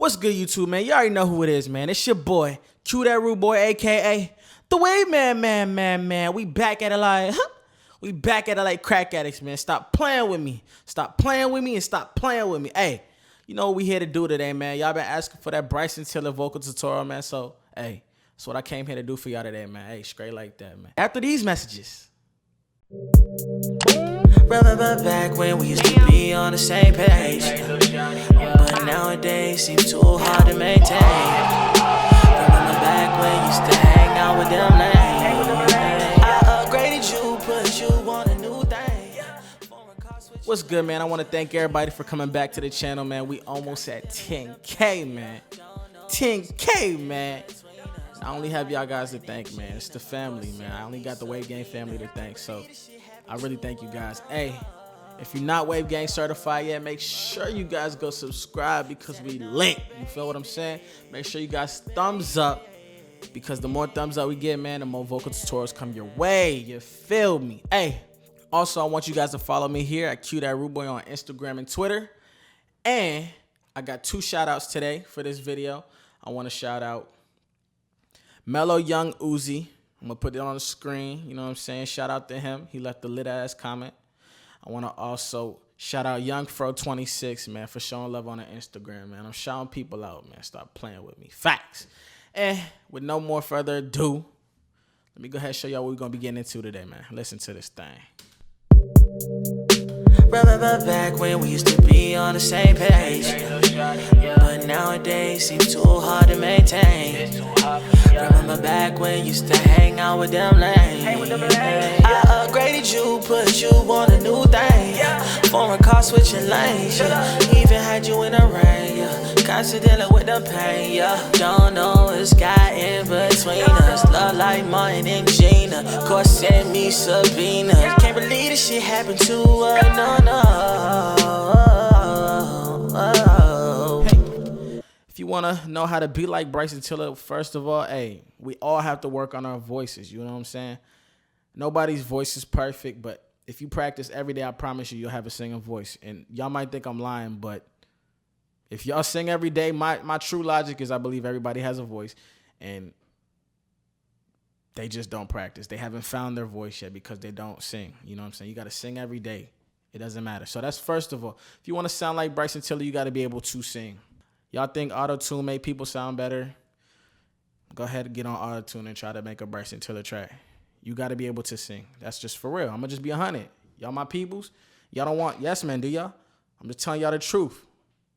What's good, YouTube, man? You already know who it is, man. It's your boy, Q That Rude Boy, a.k.a. The Wave Man. We back at it like, we back at it like crack addicts, man. Stop playing with me. Stop playing with me and stop playing with me. Hey, you know what we here to do today, man. Y'all been asking for that Bryson Tiller vocal tutorial, man. So, hey, that's what I came here to do for y'all today, man. Hey, straight like that, man. After these messages. Remember back when we used to be on the same page, but nowadays seems too hard to maintain. Remember back when you used to hang out with them lanes. I upgraded you, put you on a new thing. What's good, man? I want to thank everybody for coming back to the channel, man. We almost at 10K, man. 10K, man. I only have y'all guys to thank, man. It's the family, man. I only got the Wave Gang family to thank, so I really thank you guys. Hey, if you're not Wave Gang certified yet, make sure you guys go subscribe because we lit. You feel what I'm saying? Make sure you guys thumbs up because the more thumbs up we get, man, the more vocal tutorials come your way. You feel me? Hey, also, I want you guys to follow me here at Q That Rude Boy on Instagram and Twitter. And I got 2 shout outs today for this video. I want to shout out Mellow Young Uzi. I'm going to put it on the screen. You know what I'm saying? Shout out to him. He left a lit-ass comment. I want to also shout out Young Fro 26, man, for showing love on the Instagram, man. I'm shouting people out, man. Stop playing with me. Facts. And with no more further ado, let me go ahead and show y'all what we're going to be getting into today, man. Listen to this thing. Remember back when we used to be on the same page, but nowadays seems too hard to maintain. Remember back when you used to hang out with them lanes. I upgraded you, put you on a new thing. Foreign car switching lanes, even had you in the rain. Constant dealing with the pain, Don't know what's got in between us. Love like Martin and Gina. Course send me Sabina. Can't believe this shit happened to us, no. If you want to know how to be like Bryson Tiller, first of all, hey, we all have to work on our voices. You know what I'm saying? Nobody's voice is perfect, but if you practice every day, I promise you, you'll have a singing voice. And y'all might think I'm lying, but if y'all sing every day, my true logic is I believe everybody has a voice, and they just don't practice. They haven't found their voice yet because they don't sing. You know what I'm saying? You got to sing every day. It doesn't matter. So that's first of all. If you want to sound like Bryson Tiller, you got to be able to sing. Y'all think auto-tune make people sound better? Go ahead and get on auto-tune and try to make a Bryson Tiller track. You got to be able to sing. That's just for real. I'm going to just be 100. Y'all my peoples. Y'all don't want yes man, do y'all? I'm just telling y'all the truth.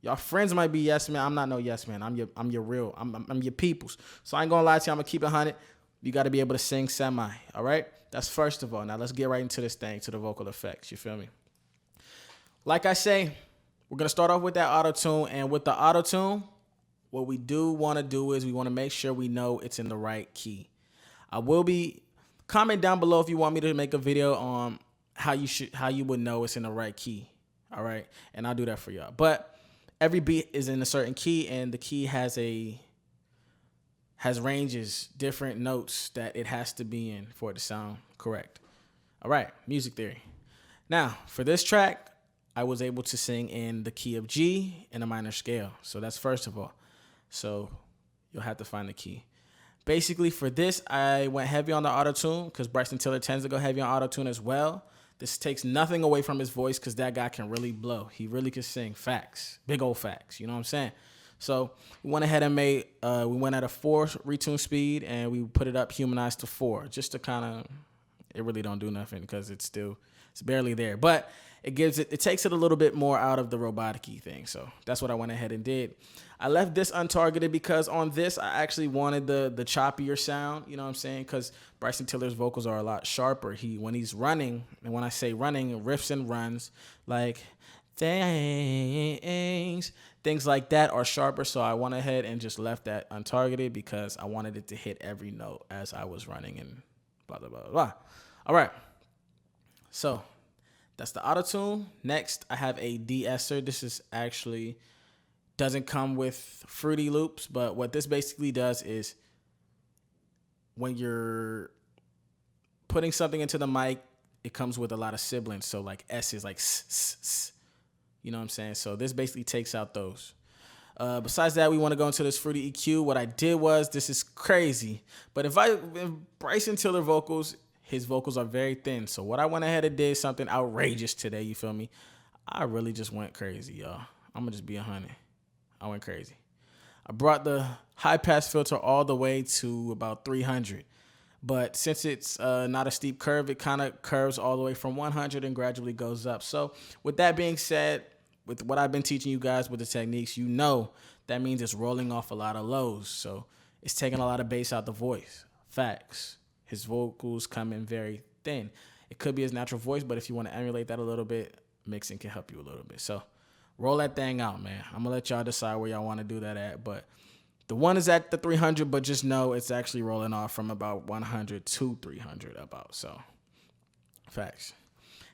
Y'all friends might be yes man. I'm not no yes man. I'm your real. I'm your peoples. So I ain't going to lie to you. I'm going to keep it 100. You got to be able to sing semi. All right? That's first of all. Now let's get right into this thing, to the vocal effects. You feel me? Like I say, we're going to start off with that auto-tune. And with the auto-tune, what we do want to do is we want to make sure we know it's in the right key. I will be, comment down below if you want me to make a video on how you would know it's in the right key. All right? And I'll do that for y'all. But every beat is in a certain key, and the key has ranges, different notes that it has to be in for it to sound correct. All right, music theory. Now, for this track, I was able to sing in the key of G in a minor scale. So that's first of all. So you'll have to find the key. Basically, for this, I went heavy on the auto-tune because Bryson Tiller tends to go heavy on auto-tune as well. This takes nothing away from his voice because that guy can really blow. He really can sing facts, big old facts. You know what I'm saying? So we went ahead and we went at a 4 retune speed, and we put it up humanized to 4 just to kind of, it really don't do nothing because it's barely there. But it takes it a little bit more out of the robotic-y thing. So that's what I went ahead and did. I left this untargeted because on this, I actually wanted the choppier sound, you know what I'm saying? Because Bryson Tiller's vocals are a lot sharper. When he's running, and when I say running, riffs and runs, like things like that are sharper. So I went ahead and just left that untargeted because I wanted it to hit every note as I was running and blah, blah, blah, blah. All right. So that's the auto-tune. Next, I have a de-esser. This is actually doesn't come with Fruity Loops, but what this basically does is when you're putting something into the mic, it comes with a lot of sibilants. So like S is like s, s, s. You know what I'm saying? So this basically takes out those. Besides that, we want to go into this fruity EQ. What I did was, this is crazy, but if Bryson Tiller vocals, his vocals are very thin. So what I went ahead and did something outrageous today. You feel me? I really just went crazy, y'all. I'm gonna just be 100. I went crazy. I brought the high pass filter all the way to about 300. But since it's not a steep curve, it kind of curves all the way from 100 and gradually goes up. So with that being said, with what I've been teaching you guys with the techniques, you know that means it's rolling off a lot of lows. So it's taking a lot of bass out the voice. Facts. His vocals come in very thin. It could be his natural voice, but if you want to emulate that a little bit, mixing can help you a little bit. So roll that thing out, man. I'm going to let y'all decide where y'all want to do that at. But the one is at the 300, but just know it's actually rolling off from about 100 to 300 about. So facts.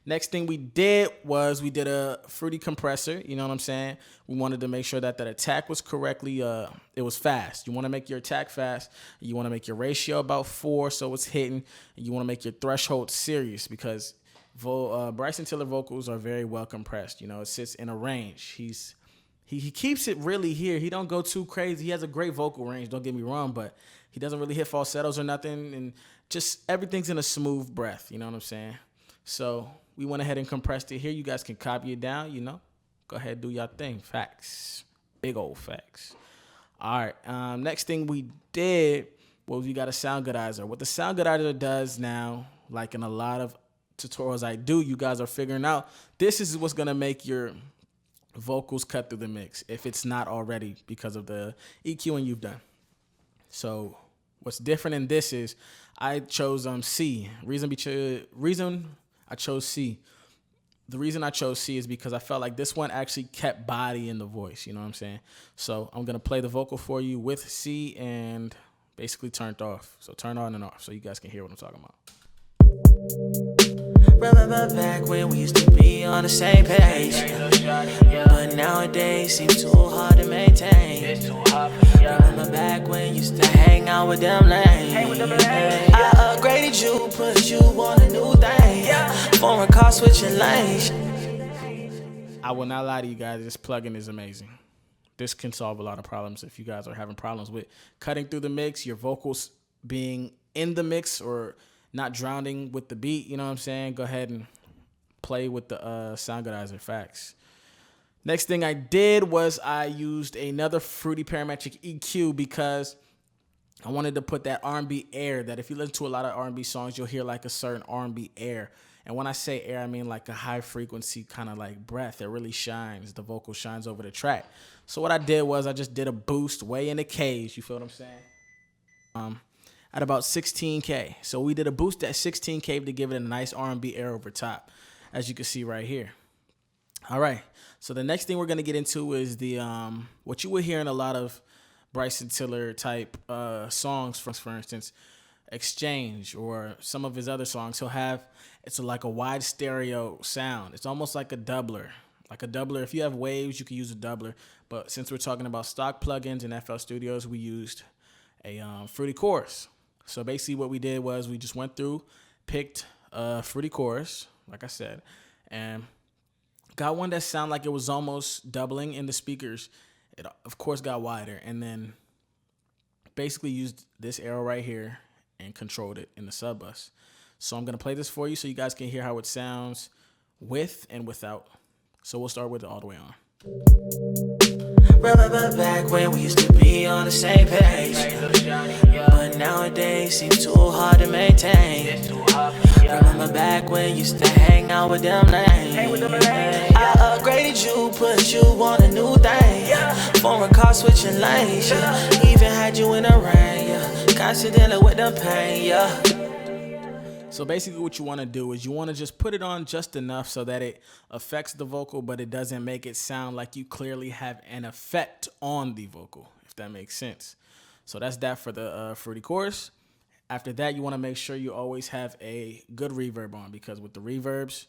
Next thing we did was we did a fruity compressor. You know what I'm saying? We wanted to make sure that that attack was correctly, it was fast. You want to make your attack fast. You want to make your ratio about 4 so it's hitting. And you want to make your threshold serious because Bryson Tiller vocals are very well compressed. You know, it sits in a range. He keeps it really here. He don't go too crazy. He has a great vocal range, don't get me wrong, but he doesn't really hit falsettos or nothing. And just everything's in a smooth breath. You know what I'm saying? So we went ahead and compressed it here. You guys can copy it down, you know. Go ahead, do your thing. Facts. Big old facts. All right. Next thing we did was we got a sound goodizer. What the sound goodizer does now, like in a lot of tutorials I do, you guys are figuring out, this is what's going to make your vocals cut through the mix if it's not already because of the EQing you've done. So what's different in this is I chose C. Reason I chose C. The reason I chose C is because I felt like this one actually kept body in the voice. You know what I'm saying? So I'm going to play the vocal for you with C and basically turned off. So turn on and off so you guys can hear what I'm talking about. Remember back when we used to be on the same page, but nowadays seems too hard to maintain. Remember back when you used to hang out with them lanes. I upgraded you, put you on a new thing. Foreign car switching lanes. I will not lie to you guys, this plugin is amazing. This can solve a lot of problems if you guys are having problems with cutting through the mix, your vocals being in the mix or not drowning with the beat. You know what I'm saying? Go ahead and play with the sound goodizer. Facts. Next thing I did was I used another fruity parametric EQ because I wanted to put that R&B air that if you listen to a lot of R&B songs, you'll hear like a certain R&B air. And when I say air, I mean like a high frequency kind of like breath that really shines. The vocal shines over the track. So what I did was I just did a boost way in the cage. You feel what I'm saying? At about 16K. So we did a boost at 16K to give it a nice R&B air over top, as you can see right here. All right. So the next thing we're going to get into is the what you will hear in a lot of Bryson Tiller type songs, for instance, Exchange or some of his other songs. He'll have, it's like a wide stereo sound. It's almost like a doubler. Like a doubler. If you have waves, you can use a doubler. But since we're talking about stock plugins in FL Studios, we used a fruity chorus. So basically what we did was we just went through, picked a fruity chorus, like I said, and got one that sounded like it was almost doubling in the speakers. It, of course, got wider, and then basically used this arrow right here and controlled it in the sub bus. So I'm going to play this for you so you guys can hear how it sounds with and without. So we'll start with it all the way on. Remember back when we used to be on the same page, but nowadays seems too hard to maintain. Remember back when you used to hang out with them lanes. I upgraded you, put you on a new thing. Foreign car switching lanes, even had you in the rain. Constantly with the pain, So basically what you want to do is you want to just put it on just enough so that it affects the vocal, but it doesn't make it sound like you clearly have an effect on the vocal, if that makes sense. So that's that for the fruity chorus. After that, you want to make sure you always have a good reverb on, because with the reverbs,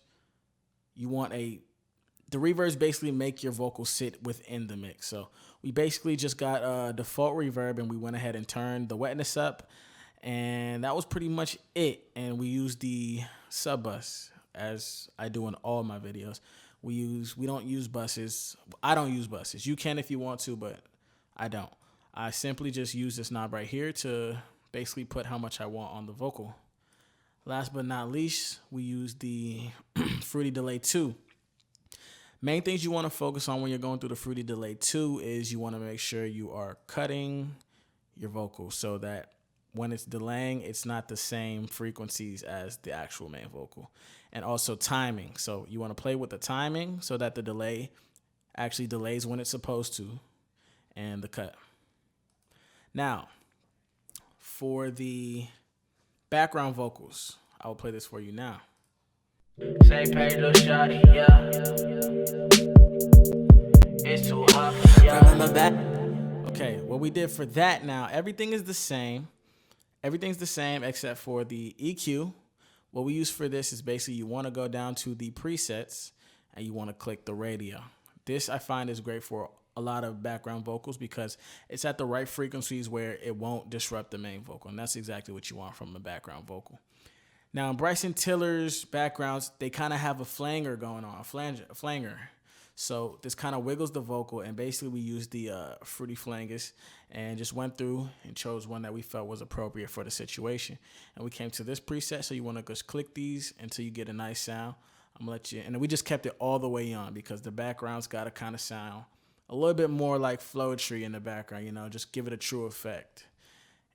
the reverbs basically make your vocal sit within the mix. So we basically just got a default reverb and we went ahead and turned the wetness up. And that was pretty much it. And we used the sub bus, as I do in all my videos. We don't use buses. I don't use buses. You can if you want to, but I don't. I simply just use this knob right here to basically put how much I want on the vocal. Last but not least, we use the Fruity Delay 2. Main things you want to focus on when you're going through the Fruity Delay 2 is you want to make sure you are cutting your vocal so that when it's delaying, it's not the same frequencies as the actual main vocal. And also timing. So you want to play with the timing so that the delay actually delays when it's supposed to, and the cut. Now, for the background vocals, I will play this for you now. Say pay little shawty, yeah. It's too hot, yeah. Remember back. Okay, what we did for that now, everything is the same. Everything's the same except for the EQ. What we use for this is basically you want to go down to the presets and you want to click the radio. This I find is great for a lot of background vocals because it's at the right frequencies where it won't disrupt the main vocal. And that's exactly what you want from a background vocal. Now, in Bryson Tiller's backgrounds, they kind of have a flanger going on, a flanger. So this kind of wiggles the vocal, and basically we used the Fruity Flangers and just went through and chose one that we felt was appropriate for the situation. And we came to this preset, so you want to just click these until you get a nice sound. I'm gonna let you, and we just kept it all the way on because the background's got to kind of sound a little bit more like Flowetry in the background, you know, just give it a true effect.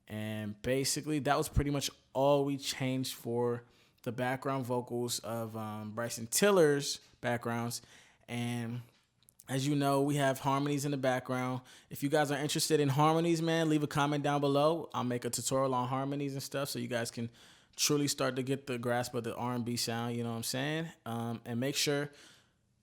And basically that was pretty much all we changed for the background vocals of Bryson Tiller's backgrounds. And as you know, we have harmonies in the background. If you guys are interested in harmonies, man, leave a comment down below. I'll make a tutorial on harmonies and stuff so you guys can truly start to get the grasp of the R&B sound, you know what I'm saying? And make sure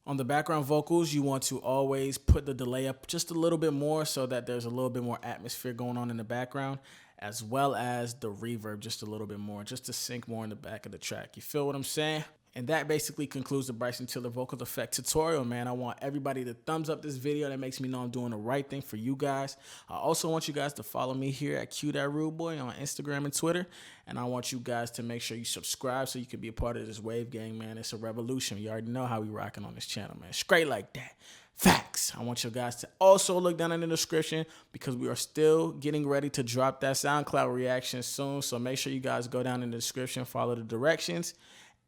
on the background vocals, you want to always put the delay up just a little bit more so that there's a little bit more atmosphere going on in the background, as well as the reverb just a little bit more, just to sync more in the back of the track. You feel what I'm saying? And that basically concludes the Bryson Tiller vocal effect tutorial, man. I want everybody to thumbs up this video. That makes me know I'm doing the right thing for you guys. I also want you guys to follow me here at Q.RudeBoy on Instagram and Twitter. And I want you guys to make sure you subscribe so you can be a part of this wave gang, man. It's a revolution. You already know how we rocking on this channel, man. Straight like that. Facts. I want you guys to also look down in the description because we are still getting ready to drop that SoundCloud reaction soon. So make sure you guys go down in the description, follow the directions,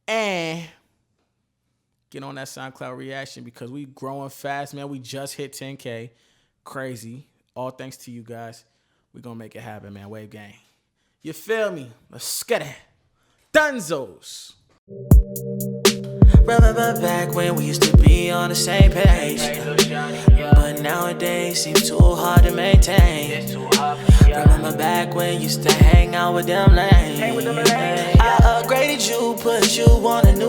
and get on that SoundCloud reaction because we growing fast, man. We just hit 10K. Crazy. All thanks to you guys. We're going to make it happen, man. Wave gang. You feel me? Let's get it. Dunzos. Remember back when we used to be on the same page, but nowadays seems too hard to maintain. Remember back when you used to hang out with them lanes. I upgraded you, put you on a new